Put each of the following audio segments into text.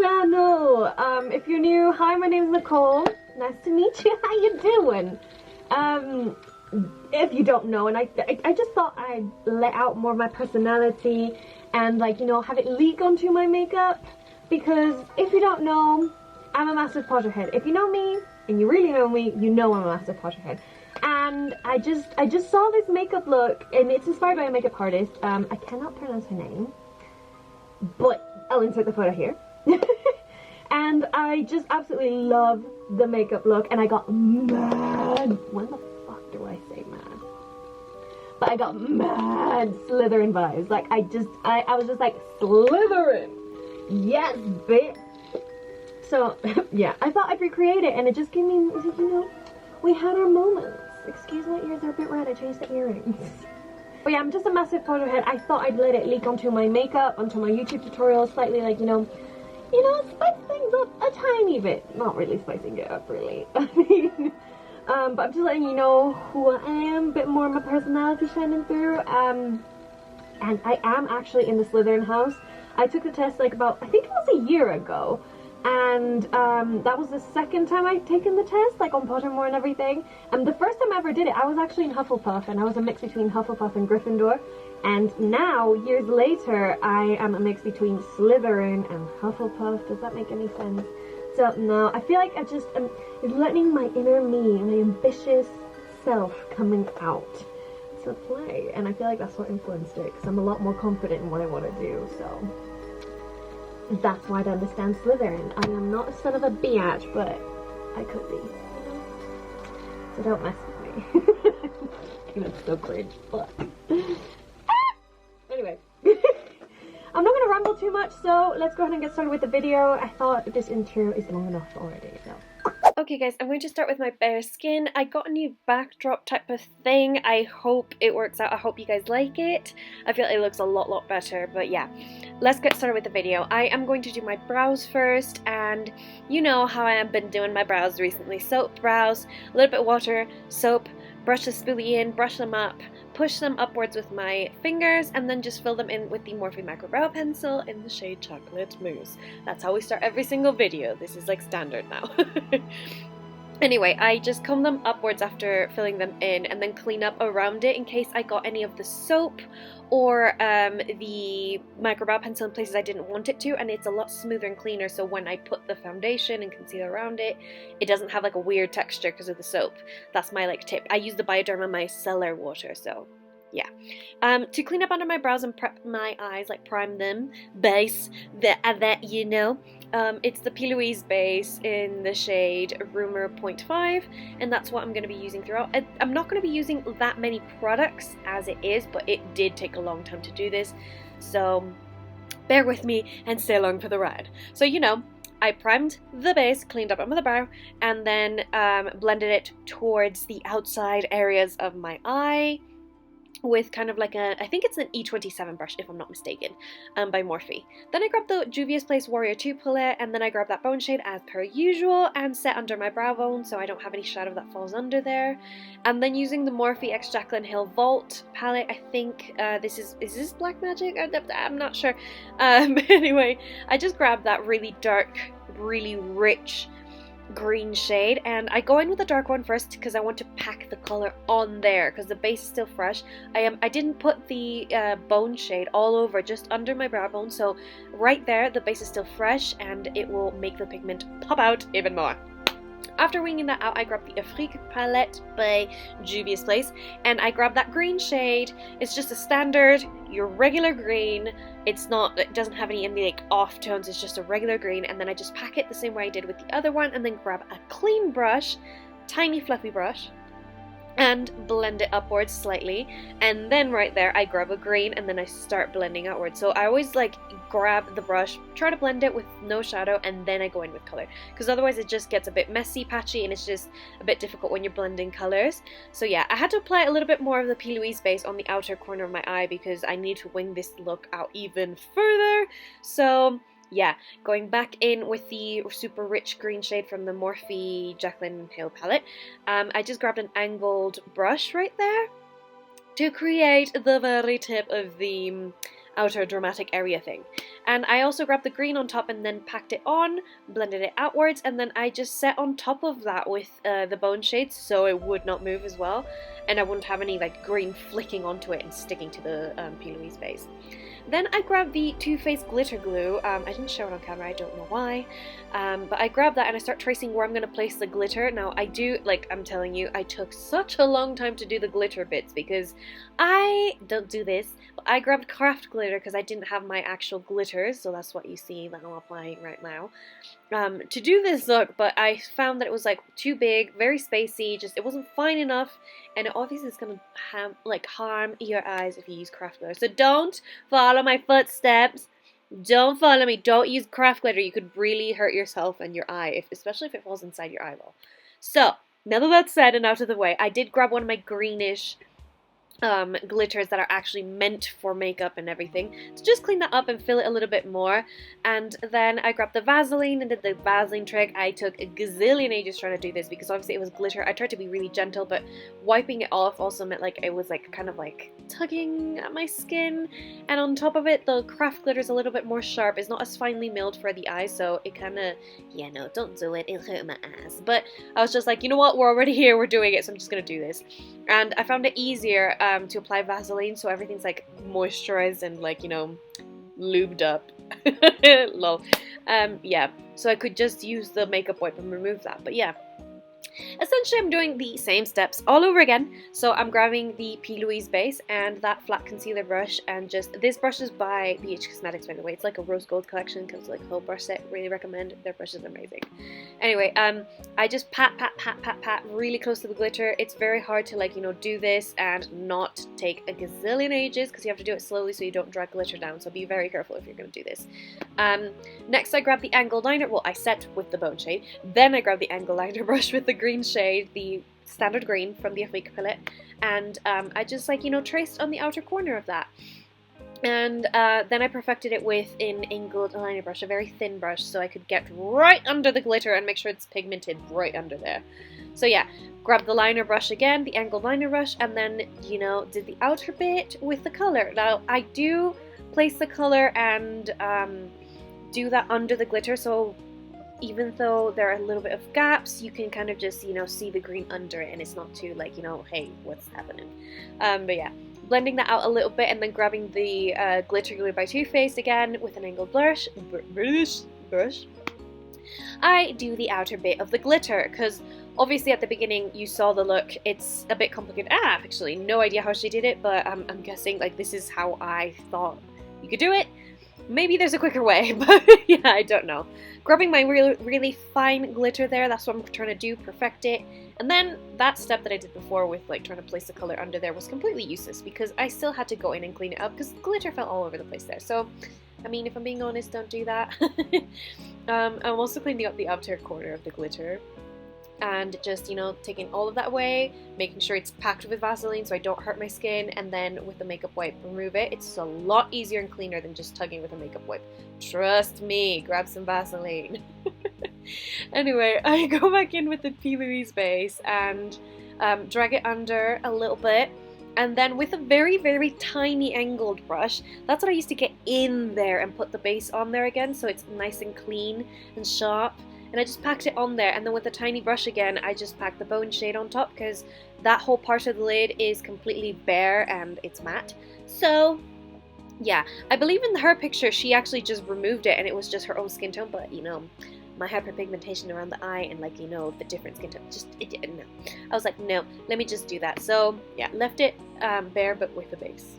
channel. If you're new, hi, my name's Nicole. Nice to meet you. How you doing? If you don't know, and I just thought I'd let out more of my personality and, like, you know, have it leak onto my makeup, because if you don't know, I'm a massive Potterhead. If you know me, and you really know me, you know I'm a massive Potterhead. And I just saw this makeup look, and it's inspired by a makeup artist. I cannot pronounce her name, but I'll insert the photo here. And I just absolutely love the makeup look, and I got mad. When the fuck do I say mad? But I got mad Slytherin vibes. Like, I was just like, Slytherin! Yes, bitch! So, yeah, I thought I'd recreate it, and it just gave me, you know, we had our moments. Excuse my ears, they're a bit red, I changed the earrings. But yeah, I'm just a massive Potterhead. I thought I'd let it leak onto my makeup, onto my YouTube tutorials, slightly, like, you know, spice things up a tiny bit. Not really spicing it up, really. I mean, but I'm just letting you know who I am, a bit more of my personality shining through. And I am actually in the Slytherin house. I took the test, like, about, I think it was a year ago. And that was the second time I'd taken the test, like on Pottermore and everything. And the first time I ever did it, I was actually in Hufflepuff, and I was a mix between Hufflepuff and Gryffindor. And now, years later, I am a mix between Slytherin and Hufflepuff. Does that make any sense? So, no, I feel like I just am letting my inner me, my ambitious self coming out to play. And I feel like that's what influenced it, because I'm a lot more confident in what I want to do, so that's why I understand Slytherin. I am not a son of a biatch, but I could be, you know? So don't mess with me. It's so cringe, but anyway. I'm not going to ramble too much, so let's go ahead and get started with the video. I thought this intro is long enough already, so. Okay guys, I'm going to start with my bare skin. I got a new backdrop type of thing. I hope it works out. I hope you guys like it. I feel it looks a lot better, but yeah. Let's get started with the video. I am going to do my brows first, and you know how I have been doing my brows recently. Soap brows, a little bit of water, soap, brush the spoolie in, brush them up, push them upwards with my fingers, and then just fill them in with the Morphe Micro Brow Pencil in the shade Chocolate Mousse. That's how we start every single video. This is like standard now. Anyway, I just comb them upwards after filling them in, and then clean up around it in case I got any of the soap or the micro brow pencil in places I didn't want it to, and it's a lot smoother and cleaner, so when I put the foundation and concealer around it, it doesn't have like a weird texture because of the soap. That's my like tip. I use the Bioderma micellar water, so yeah. To clean up under my brows and prep my eyes, like prime them, base, that you know. It's the P. Louise base in the shade Rumor 0.5, and that's what I'm going to be using throughout. I'm not going to be using that many products as it is, but it did take a long time to do this, so bear with me and stay along for the ride. So, you know, I primed the base, cleaned up under the brow, and then blended it towards the outside areas of my eye with kind of like a, I think it's an E27 brush if I'm not mistaken, by Morphe. Then I grabbed the Juvia's Place Warrior 2 palette, and then I grabbed that bone shade as per usual and set under my brow bone so I don't have any shadow that falls under there. And then using the Morphe X Jaclyn Hill Vault palette, I think is this Black Magic? I'm not sure. Anyway, I just grabbed that really dark, really rich green shade, and I go in with the dark one first because I want to pack the color on there because the base is still fresh. I didn't put the bone shade all over, just under my brow bone, so right there the base is still fresh and it will make the pigment pop out even more. After winging that out, I grabbed the Afrique palette by Juvia's Place, and I grabbed that green shade. It's just a standard, your regular green. It doesn't have any like off tones, it's just a regular green, and then I just pack it the same way I did with the other one, and then grab a clean brush, tiny fluffy brush, and blend it upwards slightly, and then right there I grab a green and then I start blending outwards. So I always like grab the brush, try to blend it with no shadow, and then I go in with color, because otherwise it just gets a bit messy, patchy, and it's just a bit difficult when you're blending colors. So yeah, I had to apply a little bit more of the P. Louise base on the outer corner of my eye because I need to wing this look out even further. So yeah, going back in with the super rich green shade from the Morphe Jaclyn Hill palette, I just grabbed an angled brush right there to create the very tip of the outer dramatic area thing. And I also grabbed the green on top and then packed it on, blended it outwards, and then I just set on top of that with the bone shades so it would not move as well, and I wouldn't have any like green flicking onto it and sticking to the P. Louise base. Then I grabbed the Too Faced glitter glue. I didn't show it on camera, I don't know why, but I grabbed that and I start tracing where I'm going to place the glitter. Now I do, like I'm telling you, I took such a long time to do the glitter bits because I don't do this, but I grabbed craft glitter because I didn't have my actual glitters, so that's what you see that I'm applying right now. To do this look, but I found that it was like too big, very spacey, just it wasn't fine enough, and it obviously is gonna harm your eyes if you use craft glitter. So don't follow my footsteps. Don't follow me. Don't use craft glitter. You could really hurt yourself and your eye, especially if it falls inside your eyeball. So now that that's said and out of the way, I did grab one of my greenish glitters that are actually meant for makeup and everything, to just clean that up and fill it a little bit more. And then I grabbed the Vaseline and did the Vaseline trick. I took a gazillion ages trying to do this because obviously it was glitter. I tried to be really gentle, but wiping it off also meant like it was like kind of like tugging at my skin, and on top of it the craft glitter is a little bit more sharp. It's not as finely milled for the eyes, so it kind of, yeah, no, don't do it, it'll hurt my eyes. But I was just like, you know what, we're already here, we're doing it, so I'm just gonna do this. And I found it easier to apply Vaseline so everything's like moisturized and like, you know, lubed up. Lol. Yeah, so I could just use the makeup wipe and remove that. But yeah, essentially I'm doing the same steps all over again. So I'm grabbing the P. Louise base and that flat concealer brush, and just, this brush is by BH Cosmetics, by the way. It's like a rose gold collection, comes like a whole brush set. Really recommend, their brush is amazing. Anyway, I just pat really close to the glitter. It's very hard to, like, you know, do this and not take a gazillion ages because you have to do it slowly so you don't drag glitter down, so be very careful if you're going to do this. Next I grabbed the angled liner. Well, I set with the bone shade, then I grabbed the angled liner brush with the green shade, the standard green from the Afrique palette, and I just, like, you know, traced on the outer corner of that. And then I perfected it with an angled liner brush, a very thin brush, so I could get right under the glitter and make sure it's pigmented right under there. So yeah, grabbed the liner brush again, the angled liner brush, and then, you know, did the outer bit with the color. Now, I do place the color and do that under the glitter, so even though there are a little bit of gaps, you can kind of just, you know, see the green under it, and it's not too, like, you know, hey, what's happening? But yeah, blending that out a little bit, and then grabbing the glitter glue by Too Faced again with an angled brush. I do the outer bit of the glitter, because obviously at the beginning you saw the look. It's a bit complicated. Actually, no idea how she did it, but I'm guessing, like, this is how I thought you could do it. Maybe there's a quicker way, but yeah, I don't know. Grabbing my really fine glitter there, that's what I'm trying to do, perfect it. And then that step that I did before with, like, trying to place the color under there was completely useless because I still had to go in and clean it up because the glitter fell all over the place there. So, I mean, if I'm being honest, don't do that. I'm also cleaning up the outer corner of the glitter. And just, you know, taking all of that away, making sure it's packed with Vaseline so I don't hurt my skin, and then with the makeup wipe remove it. It's a lot easier and cleaner than just tugging with a makeup wipe. Trust me, grab some Vaseline. Anyway, I go back in with the P. Louise base and drag it under a little bit, and then with a very tiny angled brush, that's what I used to get in there and put the base on there again so it's nice and clean and sharp. And I just packed it on there, and then with a tiny brush again, I just packed the bone shade on top because that whole part of the lid is completely bare and it's matte. So yeah, I believe in her picture she actually just removed it and it was just her own skin tone, but, you know, my hyperpigmentation around the eye and, like, you know, the different skin tone, just, it didn't, no. I was like, no, let me just do that. So yeah, left it bare but with the base.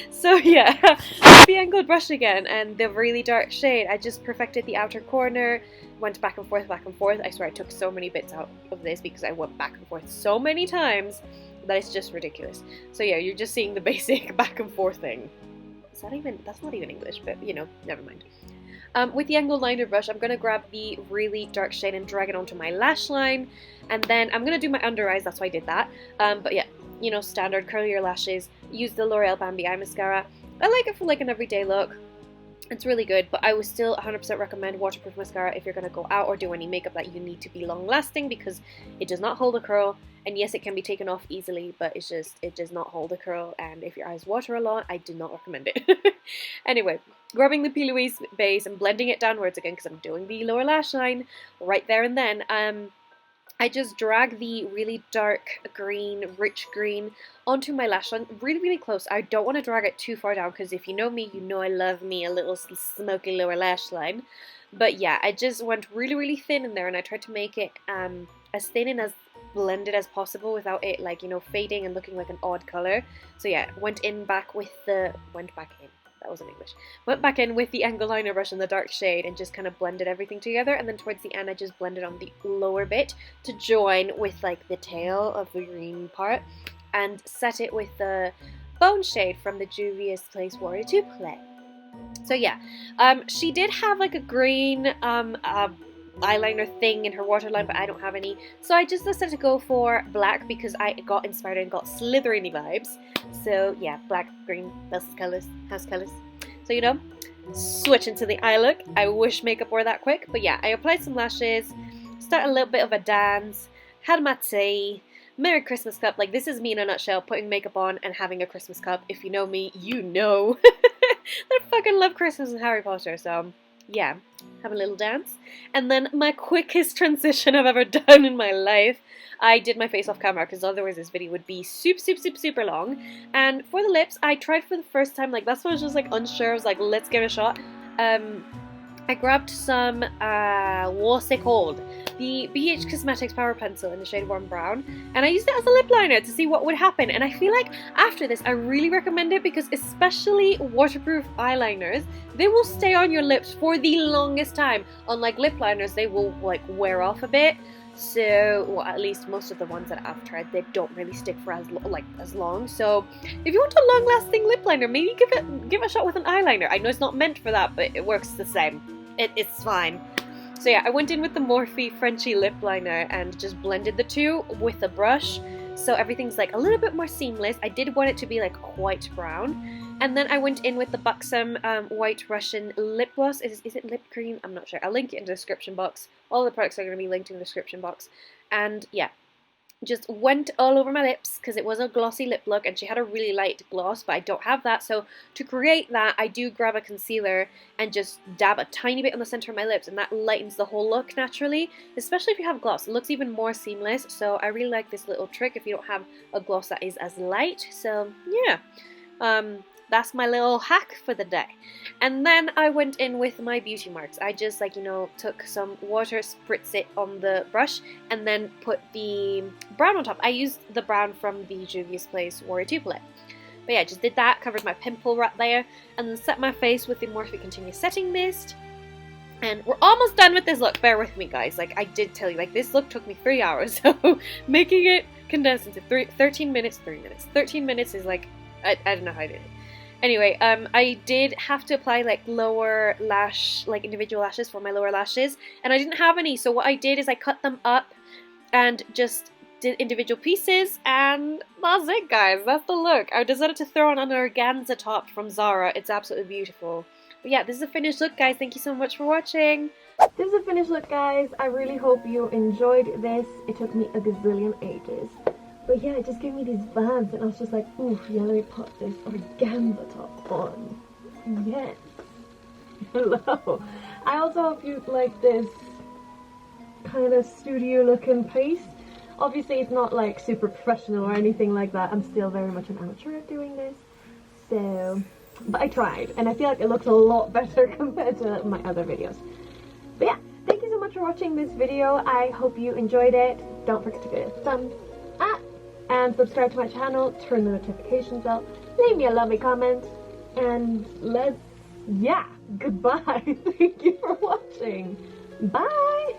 So yeah, with the angled brush again and the really dark shade, I just perfected the outer corner, went back and forth. I swear I took so many bits out of this because I went back and forth so many times that it's just ridiculous. So yeah, you're just seeing the basic back and forth thing. Is that even, that's not even English, but, you know, never mind. With the angled liner brush, I'm going to grab the really dark shade and drag it onto my lash line, and then I'm going to do my under eyes, that's why I did that. But yeah, you know, standard, curl your lashes, use the L'Oreal Bambi Eye Mascara. I like it for, like, an everyday look. It's really good, but I would still 100% recommend waterproof mascara if you're going to go out or do any makeup that you need to be long lasting, because it does not hold a curl and yes, it can be taken off easily, but it does not hold a curl, and if your eyes water a lot, I do not recommend it. Anyway, grabbing the P. Louise base and blending it downwards again because I'm doing the lower lash line right there and then. I just drag the really dark green, rich green onto my lash line really, really close. I don't want to drag it too far down because if you know me, you know I love me a little smoky lower lash line. But yeah, I just went really, really thin in there, and I tried to make it as thin and as blended as possible without it, like, you know, fading and looking like an odd color. So yeah, went back in with the angle liner brush in the dark shade and just kind of blended everything together, and then towards the end I just blended on the lower bit to join with like the tail of the green part, and set it with the bone shade from the Juvia's Place Warrior 2 play. So yeah, she did have like a green eyeliner thing in her waterline, but I don't have any, so I just decided to go for black because I got inspired and got Slytherin vibes. So yeah, black, green, house colors. So, you know, switch into the eye look. I wish makeup were that quick, but yeah, I applied some lashes, started a little bit of a dance, had my tea, Merry Christmas cup. Like, this is me in a nutshell, putting makeup on and having a Christmas cup. If you know me, you know I fucking love Christmas and Harry Potter, so yeah, have a little dance. And then my quickest transition I've ever done in my life, I did my face off camera because otherwise this video would be super long. And for the lips, I tried for the first time, like that's when I was just like unsure. I was like, let's give it a shot. I grabbed some, what's it called? The BH Cosmetics Power Pencil in the shade Warm Brown, and I used it as a lip liner to see what would happen. And I feel like after this, I really recommend it because especially waterproof eyeliners, they will stay on your lips for the longest time. Unlike lip liners, they will like wear off a bit. So, well, at least most of the ones that I've tried, they don't really stick for as long. So, if you want a long-lasting lip liner, maybe give it a shot with an eyeliner. I know it's not meant for that, but it works the same. It's fine. So yeah, I went in with the Morphe Frenchy lip liner and just blended the two with a brush, so everything's like a little bit more seamless. I did want it to be like quite brown. And then I went in with the Buxom White Russian lip gloss. Is it lip cream? I'm not sure. I'll link it in the description box. All the products are going to be linked in the description box. And yeah, just went all over my lips because it was a glossy lip look, and she had a really light gloss, but I don't have that. So to create that, I do grab a concealer and just dab a tiny bit on the center of my lips, and that lightens the whole look naturally, especially if you have gloss. It looks even more seamless, so I really like this little trick if you don't have a gloss that is as light. So yeah, that's my little hack for the day. And then I went in with my beauty marks. I just, like, you know, took some water, spritz it on the brush, and then put the brown on top. I used the brown from the Juvia's Place Warrior 2 palette. But yeah, just did that, covered my pimple right there, and then set my face with the Morphe Continuous Setting Mist. And we're almost done with this look. Bear with me, guys. Like, I did tell you, like, this look took me 3 hours, so making it condensed into 13 minutes. 13 minutes is like, I don't know how I did it. Anyway, I did have to apply like lower lash, like individual lashes for my lower lashes, and I didn't have any, so what I did is I cut them up and just did individual pieces, and that's it, guys. That's the look. I decided to throw on an organza top from Zara. It's absolutely beautiful. But yeah, this is a finished look, guys. Thank you so much for watching. This is a finished look, guys. I really hope you enjoyed this. It took me a gazillion ages. But yeah, it just gave me these vibes, and I was just like, ooh, yeah, let me put this organza top on. Yes. Hello. I also hope you like this kind of studio looking piece. Obviously, it's not like super professional or anything like that. I'm still very much an amateur at doing this. So, but I tried, and I feel like it looks a lot better compared to my other videos. But yeah, thank you so much for watching this video. I hope you enjoyed it. Don't forget to give it a thumbs up. And subscribe to my channel, turn the notifications bell, leave me a lovely comment, and goodbye. Thank you for watching. Bye!